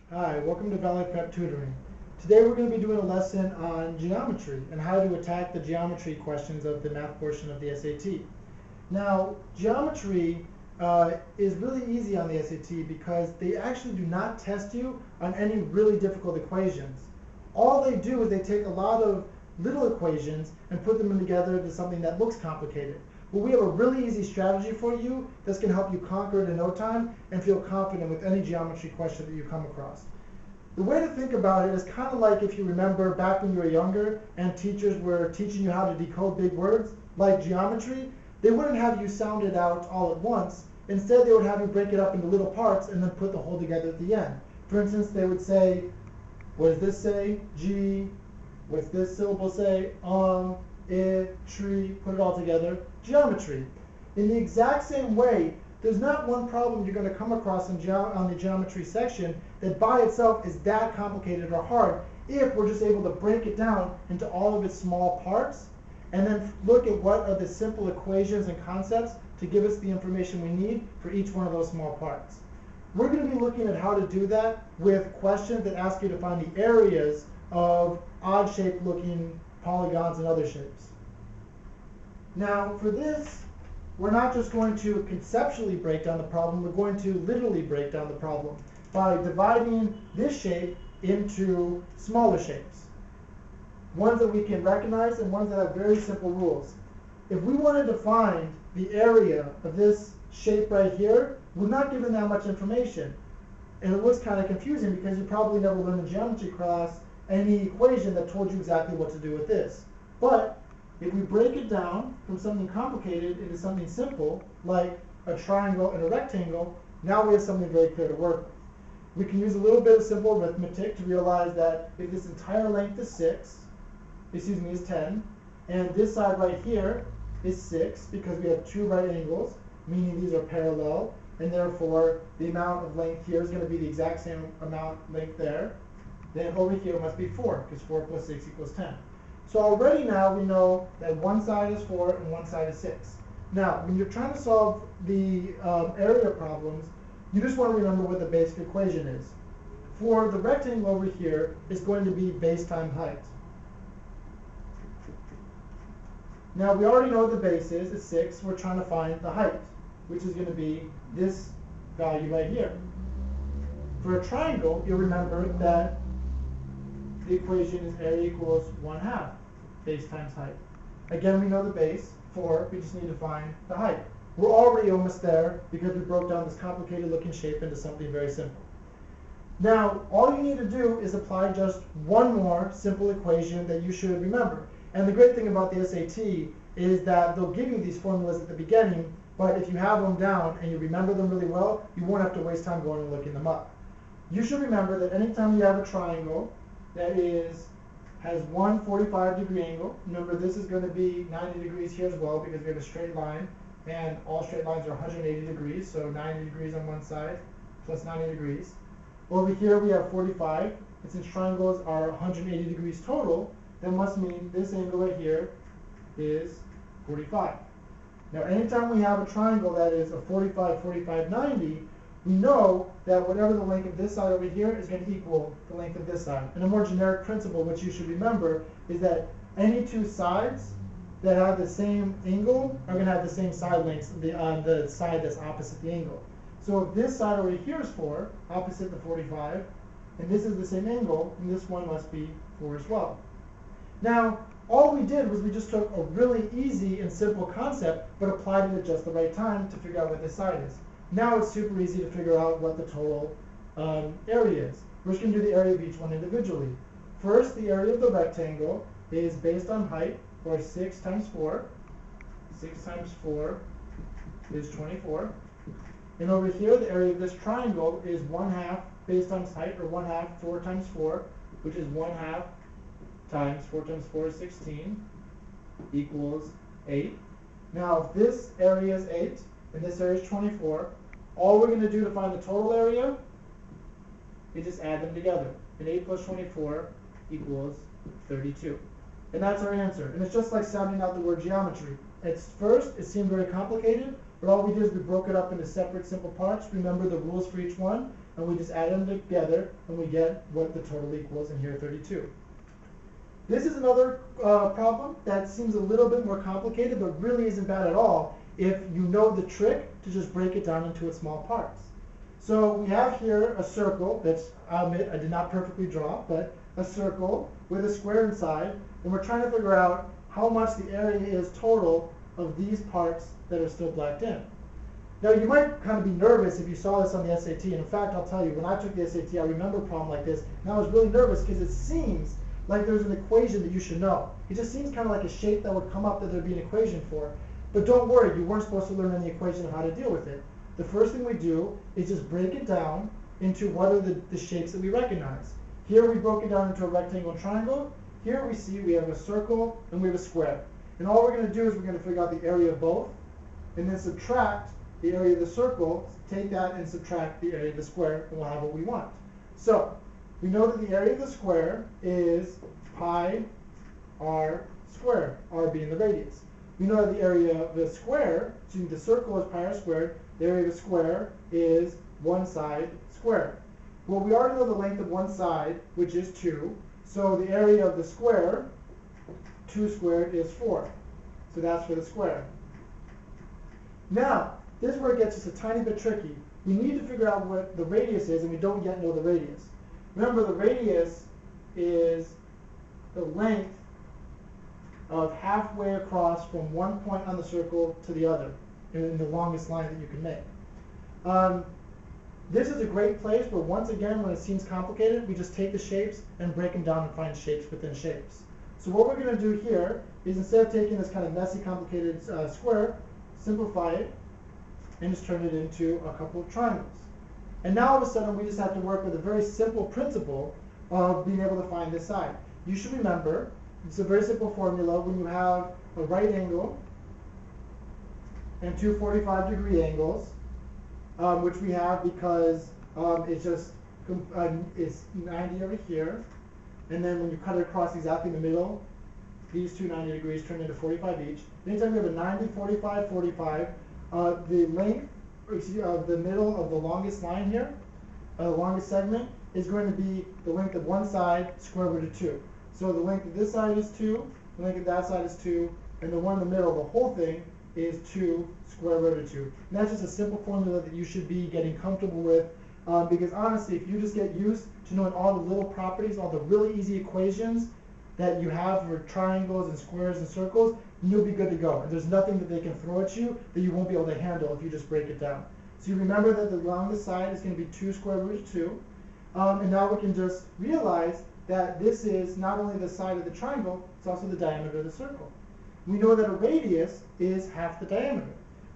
Hi, welcome to Valley Prep Tutoring. Today we're going to be doing a lesson on geometry and how to attack the geometry questions of the math portion of the SAT. Now, geometry is really easy on the SAT because they actually do not test you on any really difficult equations. All they do is they take a lot of little equations and put them together into something that looks complicated. But we have a really easy strategy for you that's going to help you conquer it in no time and feel confident with any geometry question that you come across. The way to think about it is kind of like if you remember back when you were younger and teachers were teaching you how to decode big words like geometry. They wouldn't have you sound it out all at once. Instead, they would have you break it up into little parts and then put the whole together at the end. For instance, they would say, what does this say? G. What's this syllable say? Tree. Put it all together. Geometry. In the exact same way, there's not one problem you're going to come across on the geometry section that by itself is that complicated or hard if we're just able to break it down into all of its small parts and then look at what are the simple equations and concepts to give us the information we need for each one of those small parts. We're going to be looking at how to do that with questions that ask you to find the areas of odd-shaped looking polygons and other shapes. Now, for this, we're not just going to conceptually break down the problem, we're going to literally break down the problem by dividing this shape into smaller shapes. Ones that we can recognize and ones that have very simple rules. If we wanted to find the area of this shape right here, we're not given that much information. And it looks kind of confusing because you probably never learned in geometry class any equation that told you exactly what to do with this. But if we break it down from something complicated into something simple, like a triangle and a rectangle, now we have something very clear to work with. We can use a little bit of simple arithmetic to realize that if this entire length is 10, and this side right here is 6, because we have two right angles, meaning these are parallel, and therefore the amount of length here is going to be the exact same amount length there, then over here must be 4, because 4 plus 6 equals 10. So already now we know that one side is 4 and one side is 6. Now, when you're trying to solve the area problems, you just want to remember what the basic equation is. For the rectangle over here, it's going to be base times height. Now, we already know what the base is, it's 6. We're trying to find the height, which is going to be this value right here. For a triangle, you'll remember that the equation is area equals 1/2 base times height. Again, we know the base, 4, we just need to find the height. We're already almost there because we broke down this complicated looking shape into something very simple. Now, all you need to do is apply just one more simple equation that you should remember. And the great thing about the SAT is that they'll give you these formulas at the beginning, but if you have them down and you remember them really well, you won't have to waste time going and looking them up. You should remember that anytime you have a triangle that has one 45-degree angle, remember this is going to be 90 degrees here as well because we have a straight line, and all straight lines are 180 degrees, so 90 degrees on one side plus 90 degrees. Over here we have 45, and since triangles are 180 degrees total, that must mean this angle right here is 45. Now anytime we have a triangle that is a 45, 45, 90, we know that whatever the length of this side over here is going to equal the length of this side. And a more generic principle, which you should remember, is that any two sides that have the same angle are going to have the same side lengths on the side that's opposite the angle. So if this side over here is 4, opposite the 45, and this is the same angle, then this one must be 4 as well. Now, all we did was we just took a really easy and simple concept, but applied it at just the right time to figure out what this side is. Now it's super easy to figure out what the total area is. We're just going to do the area of each one individually. First, the area of the rectangle is based on height, or 6 times 4. 6 times 4 is 24. And over here, the area of this triangle is 1/2 based on height, or 1/2, 4 times 4, which is 1/2 times 4 times 4 is 16, equals 8. Now, if this area is 8, and this area is 24, all we're going to do to find the total area is just add them together. And 8 plus 24 equals 32. And that's our answer. And it's just like sounding out the word geometry. At first, it seemed very complicated, but all we did is we broke it up into separate simple parts. Remember the rules for each one. and we just add them together, and we get what the total equals in here, 32. This is another problem that seems a little bit more complicated, but really isn't bad at all if you know the trick to just break it down into its small parts. So we have here a circle that's, I'll admit, I did not perfectly draw, but a circle with a square inside, and we're trying to figure out how much the area is total of these parts that are still blacked in. Now you might kind of be nervous if you saw this on the SAT, and in fact I'll tell you, when I took the SAT I remember a problem like this, and I was really nervous because it seems like there's an equation that you should know. It just seems kind of like a shape that would come up that there'd be an equation for. But don't worry, you weren't supposed to learn any equation of how to deal with it. The first thing we do is just break it down into what are the shapes that we recognize. Here we broke it down into a rectangle and triangle. Here we see we have a circle and we have a square. And all we're going to do is we're going to figure out the area of both, and then subtract the area of the circle, take that and subtract the area of the square, and we'll have what we want. So we know that the area of the square is pi r squared, r being the radius. We know that the area of the square, so the circle is pi r squared, the area of the square is one side squared. Well, we already know the length of one side, which is 2, so the area of the square, 2 squared, is 4. So that's for the square. Now, this is where it gets just a tiny bit tricky. We need to figure out what the radius is, and we don't yet know the radius. Remember, the radius is the length of halfway across from one point on the circle to the other, in the longest line that you can make. This is a great place where, once again, when it seems complicated, we just take the shapes and break them down and find shapes within shapes. So what we're going to do here is, instead of taking this kind of messy, complicated square, simplify it and just turn it into a couple of triangles. And now all of a sudden we just have to work with a very simple principle of being able to find this side. You should remember, it's a very simple formula. When you have a right angle and two 45-degree angles, which we have because it's just it's 90 over here, and then when you cut it across exactly in the middle, these two 90 degrees turn into 45 each. Anytime we have a 90, 45, 45, the length of the middle of the longest line here, the longest segment, is going to be the length of one side square root of 2. So the length of this side is 2, the length of that side is 2, and the one in the middle, the whole thing, is 2 square root of 2. And that's just a simple formula that you should be getting comfortable with, because honestly, if you just get used to knowing all the little properties, all the really easy equations that you have for triangles and squares and circles, you'll be good to go. And there's nothing that they can throw at you that you won't be able to handle if you just break it down. So you remember that the longest side is going to be 2 square root of 2. And now we can just realize that this is not only the side of the triangle, it's also the diameter of the circle. We know that a radius is half the diameter.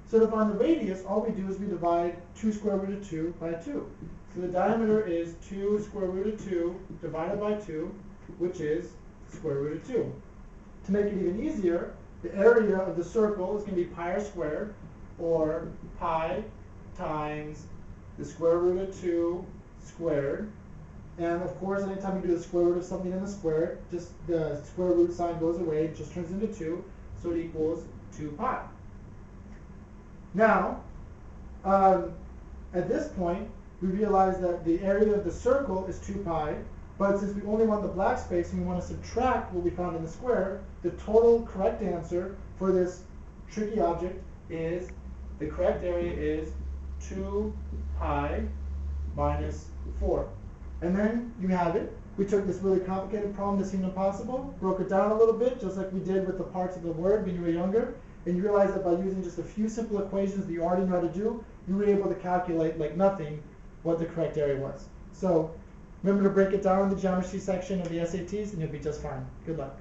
So to find the radius, all we do is we divide 2 square root of 2 by 2. So the diameter is 2 square root of 2 divided by 2, which is square root of 2. To make it even easier, the area of the circle is going to be pi r squared, or pi times the square root of 2 squared. And of course, anytime you do the square root of something in the square, just the square root sign goes away, it just turns into 2, so it equals 2 pi. Now, at this point, we realize that the area of the circle is 2 pi, but since we only want the black space and we want to subtract what we found in the square, the total correct answer for this tricky object is, the correct area is 2 pi minus 4. And then you have it. We took this really complicated problem that seemed impossible, broke it down a little bit, just like we did with the parts of the word when you were younger, and you realize that by using just a few simple equations that you already know how to do, you were able to calculate like nothing what the correct area was. So remember to break it down in the geometry section of the SATs and you'll be just fine. Good luck.